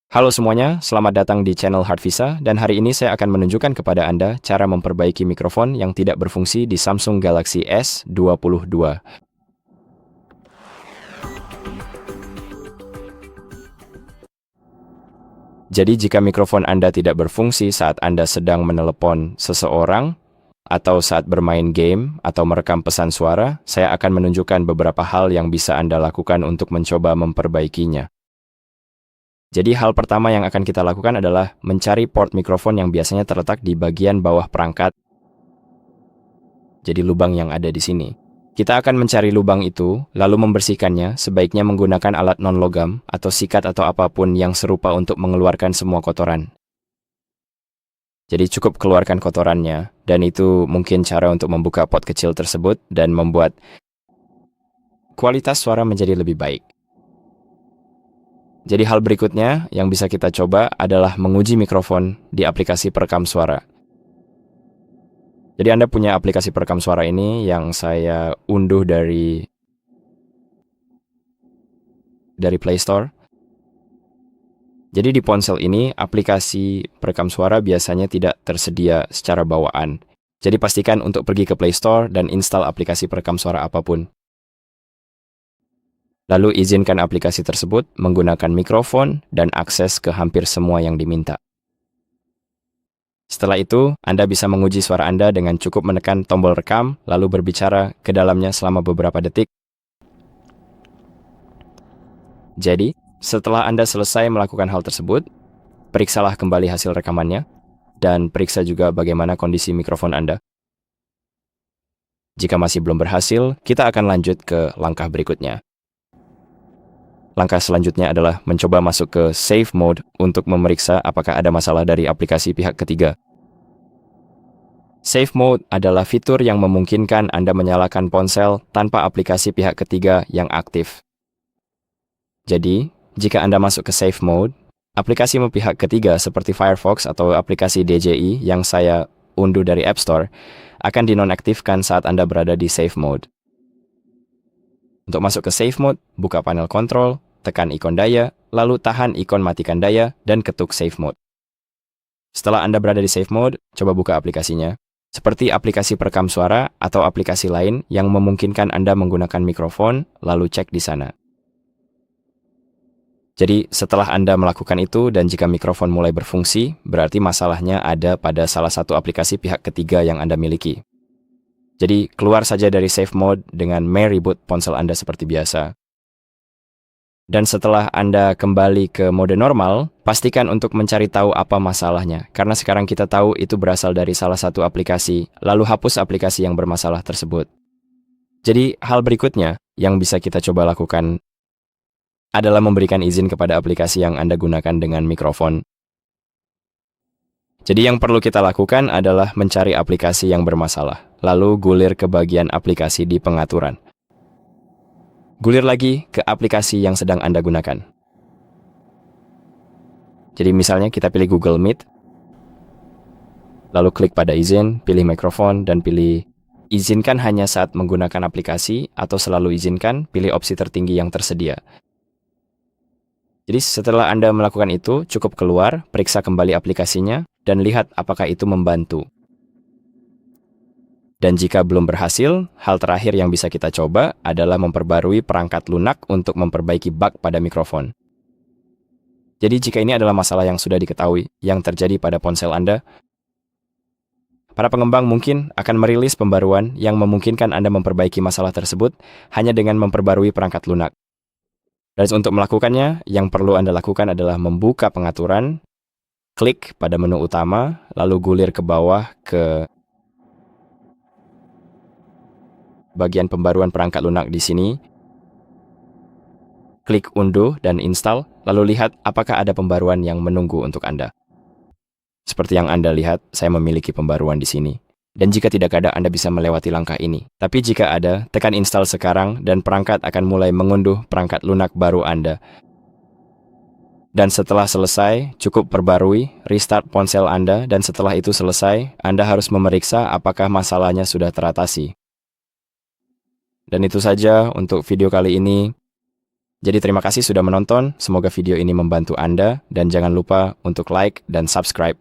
Halo semuanya, selamat datang di channel Hardvisa dan hari ini saya akan menunjukkan kepada Anda cara memperbaiki mikrofon yang tidak berfungsi di Samsung Galaxy S22. Jadi jika mikrofon Anda tidak berfungsi saat Anda sedang menelepon seseorang, atau saat bermain game atau merekam pesan suara, saya akan menunjukkan beberapa hal yang bisa Anda lakukan untuk mencoba memperbaikinya. Jadi hal pertama yang akan kita lakukan adalah mencari port mikrofon yang biasanya terletak di bagian bawah perangkat. Jadi lubang yang ada di sini. Kita akan mencari lubang itu, lalu membersihkannya, sebaiknya menggunakan alat non-logam atau sikat atau apapun yang serupa untuk mengeluarkan semua kotoran. Jadi cukup keluarkan kotorannya, dan itu mungkin cara untuk membuka pot kecil tersebut dan membuat kualitas suara menjadi lebih baik. Jadi hal berikutnya yang bisa kita coba adalah menguji mikrofon di aplikasi perekam suara. Jadi Anda punya aplikasi perekam suara ini yang saya unduh dari Play Store. Jadi di ponsel ini, aplikasi perekam suara biasanya tidak tersedia secara bawaan. Jadi pastikan untuk pergi ke Play Store dan install aplikasi perekam suara apapun. Lalu izinkan aplikasi tersebut menggunakan mikrofon dan akses ke hampir semua yang diminta. Setelah itu, Anda bisa menguji suara Anda dengan cukup menekan tombol rekam, lalu berbicara ke dalamnya selama beberapa detik. Jadi, setelah Anda selesai melakukan hal tersebut, periksalah kembali hasil rekamannya, dan periksa juga bagaimana kondisi mikrofon Anda. Jika masih belum berhasil, kita akan lanjut ke langkah berikutnya. Langkah selanjutnya adalah mencoba masuk ke Safe Mode untuk memeriksa apakah ada masalah dari aplikasi pihak ketiga. Safe Mode adalah fitur yang memungkinkan Anda menyalakan ponsel tanpa aplikasi pihak ketiga yang aktif. Jadi, jika Anda masuk ke Safe Mode, aplikasi pihak ketiga seperti Firefox atau aplikasi DJI yang saya unduh dari App Store akan dinonaktifkan saat Anda berada di Safe Mode. Untuk masuk ke Safe Mode, buka panel kontrol, tekan ikon daya, lalu tahan ikon matikan daya, dan ketuk Safe Mode. Setelah Anda berada di Safe Mode, coba buka aplikasinya, seperti aplikasi perekam suara atau aplikasi lain yang memungkinkan Anda menggunakan mikrofon, lalu cek di sana. Jadi, setelah Anda melakukan itu dan jika mikrofon mulai berfungsi, berarti masalahnya ada pada salah satu aplikasi pihak ketiga yang Anda miliki. Jadi, keluar saja dari Safe Mode dengan reboot ponsel Anda seperti biasa. Dan setelah Anda kembali ke mode normal, pastikan untuk mencari tahu apa masalahnya. Karena sekarang kita tahu itu berasal dari salah satu aplikasi, lalu hapus aplikasi yang bermasalah tersebut. Jadi, hal berikutnya yang bisa kita coba lakukan adalah memberikan izin kepada aplikasi yang Anda gunakan dengan mikrofon. Jadi yang perlu kita lakukan adalah mencari aplikasi yang bermasalah, lalu gulir ke bagian aplikasi di pengaturan. Gulir lagi ke aplikasi yang sedang Anda gunakan. Jadi misalnya kita pilih Google Meet, lalu klik pada izin, pilih mikrofon, dan pilih izinkan hanya saat menggunakan aplikasi, atau selalu izinkan, pilih opsi tertinggi yang tersedia. Jadi setelah Anda melakukan itu, cukup keluar, periksa kembali aplikasinya, dan lihat apakah itu membantu. Dan jika belum berhasil, hal terakhir yang bisa kita coba adalah memperbarui perangkat lunak untuk memperbaiki bug pada mikrofon. Jadi jika ini adalah masalah yang sudah diketahui, yang terjadi pada ponsel Anda, para pengembang mungkin akan merilis pembaruan yang memungkinkan Anda memperbaiki masalah tersebut hanya dengan memperbarui perangkat lunak. Dan untuk melakukannya, yang perlu Anda lakukan adalah membuka pengaturan, klik pada menu utama, lalu gulir ke bawah ke bagian pembaruan perangkat lunak di sini. Klik unduh dan install, lalu lihat apakah ada pembaruan yang menunggu untuk Anda. Seperti yang Anda lihat, saya memiliki pembaruan di sini. Dan jika tidak ada, Anda bisa melewati langkah ini. Tapi jika ada, tekan install sekarang dan perangkat akan mulai mengunduh perangkat lunak baru Anda. Dan setelah selesai, cukup perbarui, restart ponsel Anda, dan setelah itu selesai, Anda harus memeriksa apakah masalahnya sudah teratasi. Dan itu saja untuk video kali ini. Jadi terima kasih sudah menonton, semoga video ini membantu Anda, dan jangan lupa untuk like dan subscribe.